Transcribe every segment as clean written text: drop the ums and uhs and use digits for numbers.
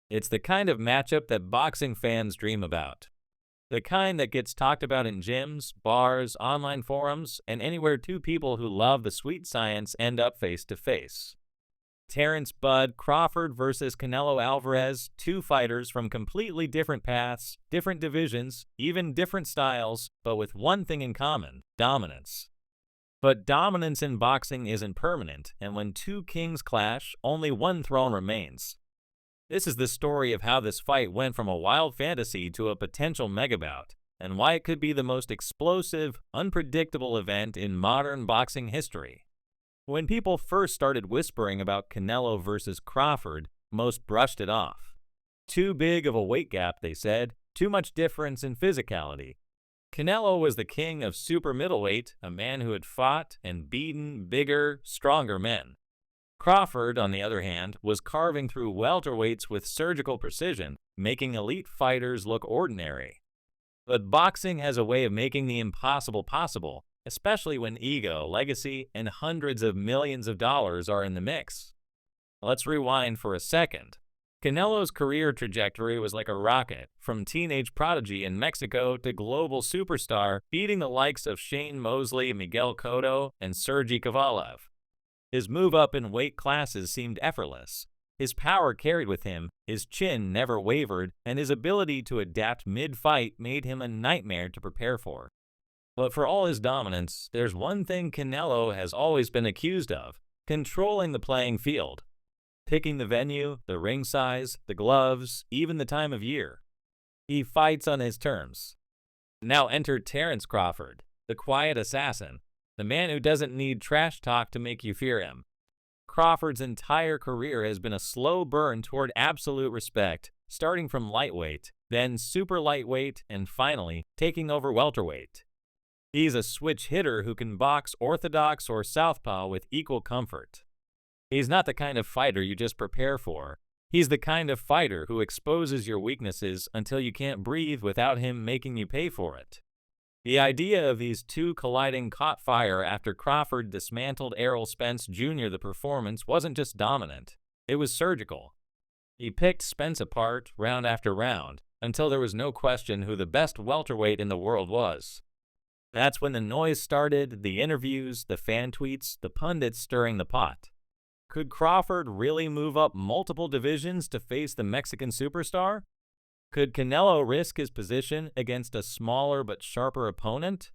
It's the kind of matchup that boxing fans dream about. The kind that gets talked about in gyms, bars, online forums, and anywhere two people who love the sweet science end up face to face. Terence "Bud" Crawford versus Canelo Alvarez, two fighters from completely different paths, different divisions, even different styles, but with one thing in common: dominance. But dominance in boxing isn't permanent, and when two kings clash, only one throne remains. This is the story of how this fight went from a wild fantasy to a potential megabout, and why it could be the most explosive, unpredictable event in modern boxing history. When people first started whispering about Canelo versus Crawford, most brushed it off. Too big of a weight gap, they said, too much difference in physicality. Canelo was the king of super middleweight, a man who had fought and beaten bigger, stronger men. Crawford, on the other hand, was carving through welterweights with surgical precision, making elite fighters look ordinary. But boxing has a way of making the impossible possible, especially when ego, legacy, and hundreds of millions of dollars are in the mix. Let's rewind for a second. Canelo's career trajectory was like a rocket, from teenage prodigy in Mexico to global superstar, beating the likes of Shane Mosley, Miguel Cotto, and Sergey Kovalev. His move up in weight classes seemed effortless. His power carried with him, his chin never wavered, and his ability to adapt mid-fight made him a nightmare to prepare for. But for all his dominance, there's one thing Canelo has always been accused of: controlling the playing field. Picking the venue, the ring size, the gloves, even the time of year. He fights on his terms. Now enter Terence Crawford, the quiet assassin, the man who doesn't need trash talk to make you fear him. Crawford's entire career has been a slow burn toward absolute respect, starting from lightweight, then super lightweight, and finally taking over welterweight. He's a switch hitter who can box orthodox or southpaw with equal comfort. He's not the kind of fighter you just prepare for. He's the kind of fighter who exposes your weaknesses until you can't breathe without him making you pay for it. The idea of these two colliding caught fire after Crawford dismantled Errol Spence Jr. The performance wasn't just dominant, it was surgical. He picked Spence apart round after round until there was no question who the best welterweight in the world was. That's when the noise started, the interviews, the fan tweets, the pundits stirring the pot. Could Crawford really move up multiple divisions to face the Mexican superstar? Could Canelo risk his position against a smaller but sharper opponent?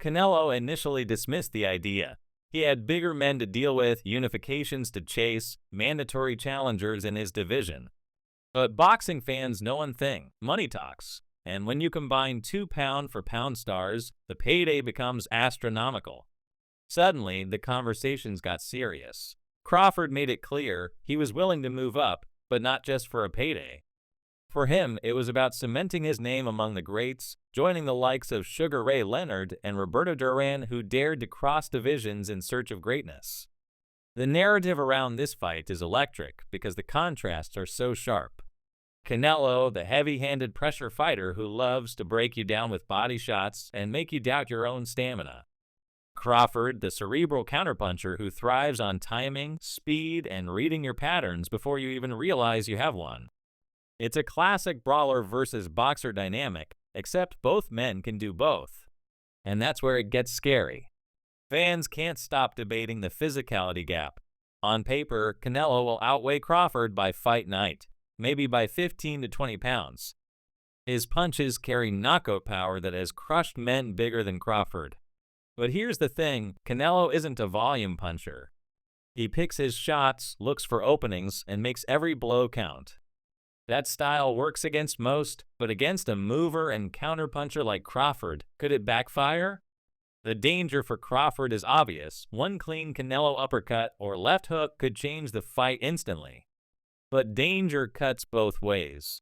Canelo initially dismissed the idea. He had bigger men to deal with, unifications to chase, mandatory challengers in his division. But boxing fans know one thing: money talks. And when you combine two pound-for-pound stars, the payday becomes astronomical. Suddenly, the conversations got serious. Crawford made it clear he was willing to move up, but not just for a payday. For him, it was about cementing his name among the greats, joining the likes of Sugar Ray Leonard and Roberto Duran, who dared to cross divisions in search of greatness. The narrative around this fight is electric because the contrasts are so sharp. Canelo, the heavy-handed pressure fighter who loves to break you down with body shots and make you doubt your own stamina. Crawford, the cerebral counterpuncher who thrives on timing, speed, and reading your patterns before you even realize you have one. It's a classic brawler versus boxer dynamic, except both men can do both. And that's where it gets scary. Fans can't stop debating the physicality gap. On paper, Canelo will outweigh Crawford by fight night, maybe by 15 to 20 pounds. His punches carry knockout power that has crushed men bigger than Crawford. But here's the thing: Canelo isn't a volume puncher. He picks his shots, looks for openings, and makes every blow count. That style works against most, but against a mover and counterpuncher like Crawford, could it backfire? The danger for Crawford is obvious. One clean Canelo uppercut or left hook could change the fight instantly. But danger cuts both ways.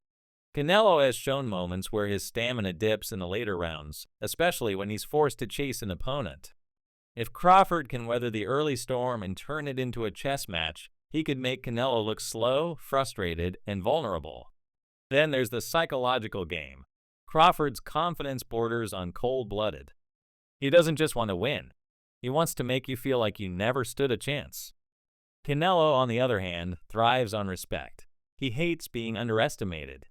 Canelo has shown moments where his stamina dips in the later rounds, especially when he's forced to chase an opponent. If Crawford can weather the early storm and turn it into a chess match, he could make Canelo look slow, frustrated, and vulnerable. Then there's the psychological game. Crawford's confidence borders on cold-blooded. He doesn't just want to win. He wants to make you feel like you never stood a chance. Canelo, on the other hand, thrives on respect. He hates being underestimated.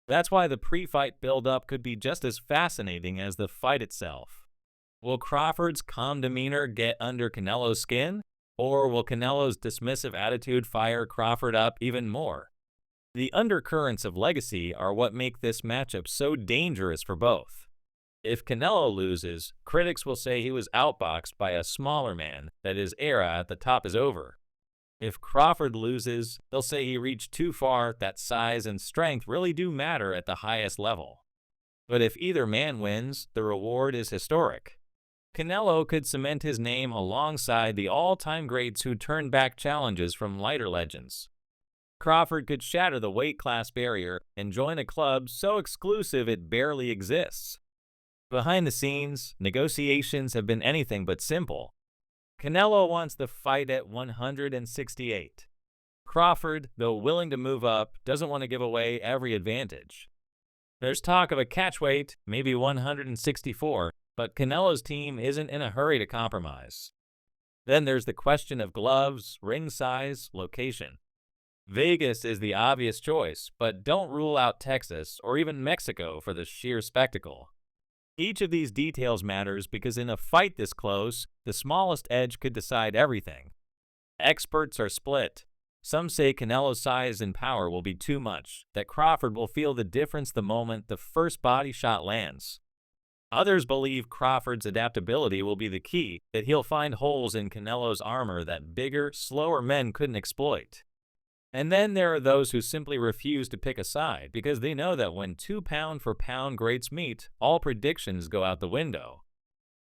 That's why the pre-fight build-up could be just as fascinating as the fight itself. Will Crawford's calm demeanor get under Canelo's skin? Or will Canelo's dismissive attitude fire Crawford up even more? The undercurrents of legacy are what make this matchup so dangerous for both. If Canelo loses, critics will say he was outboxed by a smaller man, that his era at the top is over. If Crawford loses, they'll say he reached too far, that size and strength really do matter at the highest level. But if either man wins, the reward is historic. Canelo could cement his name alongside the all-time greats who turned back challenges from lighter legends. Crawford could shatter the weight class barrier and join a club so exclusive it barely exists. Behind the scenes, negotiations have been anything but simple. Canelo wants the fight at 168. Crawford, though willing to move up, doesn't want to give away every advantage. There's talk of a catchweight, maybe 164, but Canelo's team isn't in a hurry to compromise. Then there's the question of gloves, ring size, location. Vegas is the obvious choice, but don't rule out Texas or even Mexico for the sheer spectacle. Each of these details matters because in a fight this close, the smallest edge could decide everything. Experts are split. Some say Canelo's size and power will be too much, that Crawford will feel the difference the moment the first body shot lands. Others believe Crawford's adaptability will be the key, that he'll find holes in Canelo's armor that bigger, slower men couldn't exploit. And then there are those who simply refuse to pick a side because they know that when two pound-for-pound greats meet, all predictions go out the window.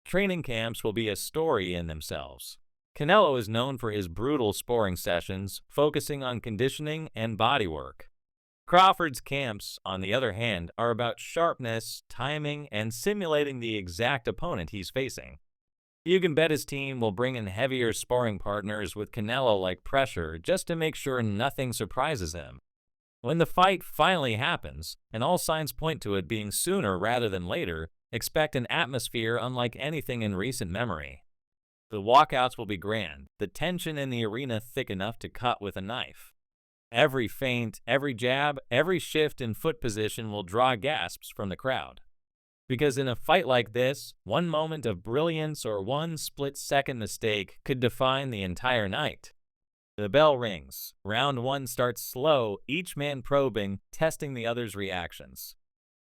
Training camps will be a story in themselves. Canelo is known for his brutal sparring sessions, focusing on conditioning and body work. Crawford's camps, on the other hand, are about sharpness, timing, and simulating the exact opponent he's facing. You can bet his team will bring in heavier sparring partners with Canelo-like pressure just to make sure nothing surprises him. When the fight finally happens, and all signs point to it being sooner rather than later, expect an atmosphere unlike anything in recent memory. The walkouts will be grand, the tension in the arena thick enough to cut with a knife. Every feint, every jab, every shift in foot position will draw gasps from the crowd. Because in a fight like this, one moment of brilliance or one split-second mistake could define the entire night. The bell rings. Round one starts slow, each man probing, testing the other's reactions.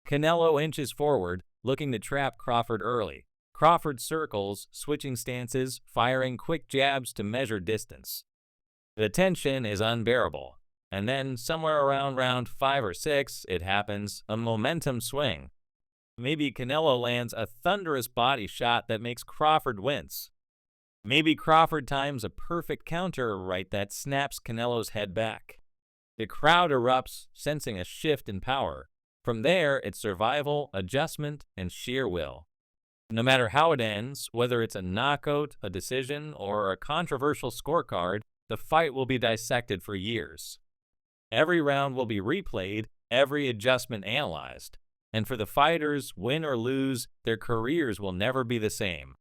Canelo inches forward, looking to trap Crawford early. Crawford circles, switching stances, firing quick jabs to measure distance. The tension is unbearable. And then, somewhere around round 5 or 6, it happens, a momentum swing. Maybe Canelo lands a thunderous body shot that makes Crawford wince. Maybe Crawford times a perfect counter right that snaps Canelo's head back. The crowd erupts, sensing a shift in power. From there, it's survival, adjustment, and sheer will. No matter how it ends, whether it's a knockout, a decision, or a controversial scorecard, the fight will be dissected for years. Every round will be replayed, every adjustment analyzed. And for the fighters, win or lose, their careers will never be the same.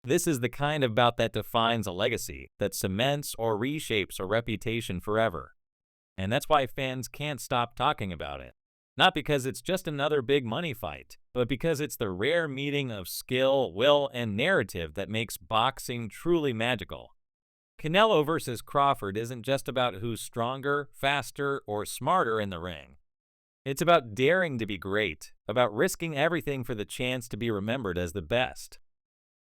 This is the kind of bout that defines a legacy, that cements or reshapes a reputation forever. And that's why fans can't stop talking about it. Not because it's just another big money fight, but because it's the rare meeting of skill, will, and narrative that makes boxing truly magical. Canelo versus Crawford isn't just about who's stronger, faster, or smarter in the ring. It's about daring to be great, about risking everything for the chance to be remembered as the best.